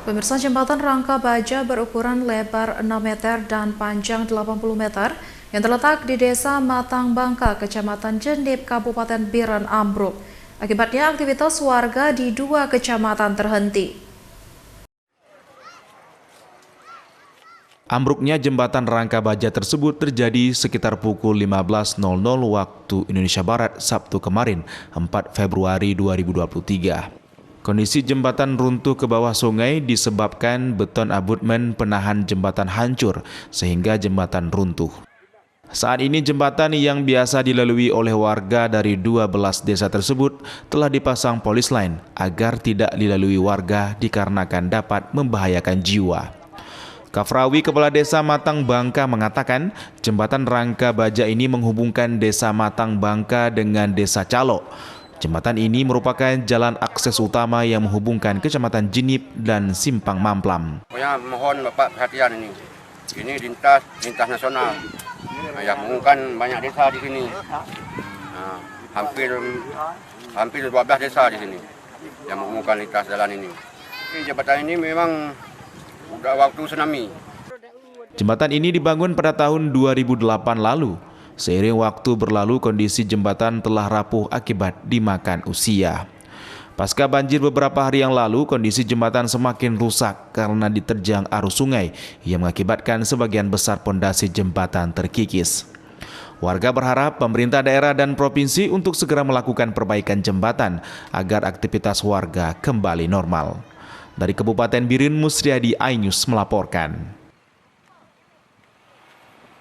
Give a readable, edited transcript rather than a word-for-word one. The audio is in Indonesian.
Pemirsa, jembatan Rangka Baja berukuran lebar 6 meter dan panjang 80 meter yang terletak di Desa Matang Bangka, Kecamatan Jenib, Kabupaten Biren ambruk. Akibatnya aktivitas warga di dua kecamatan terhenti. Ambruknya jembatan Rangka Baja tersebut terjadi sekitar pukul 15.00 waktu Indonesia Barat Sabtu kemarin, 4 Februari 2023. Kondisi jembatan runtuh ke bawah sungai disebabkan beton abutmen penahan jembatan hancur sehingga jembatan runtuh. Saat ini jembatan yang biasa dilalui oleh warga dari 12 desa tersebut telah dipasang polis lain agar tidak dilalui warga dikarenakan dapat membahayakan jiwa. Kafrawi, Kepala Desa Matang Bangka, mengatakan jembatan Rangka Baja ini menghubungkan Desa Matang Bangka dengan Desa Calo. Jembatan ini merupakan jalan akses utama yang menghubungkan Kecamatan Jenib dan Simpang Mamplam. Mohon Bapak perhatian ini. Ini lintas nasional yang menghubungkan banyak desa di sini. Hampir 12 desa di sini yang menghubungkan lintas jalan ini. Jembatan ini memang sudah waktu tsunami. Jembatan ini dibangun pada tahun 2008 lalu. Seiring waktu berlalu, kondisi jembatan telah rapuh akibat dimakan usia. Pasca banjir beberapa hari yang lalu, kondisi jembatan semakin rusak karena diterjang arus sungai yang mengakibatkan sebagian besar pondasi jembatan terkikis. Warga berharap pemerintah daerah dan provinsi untuk segera melakukan perbaikan jembatan agar aktivitas warga kembali normal. Dari Kabupaten Biren, Musriadi, iNews melaporkan.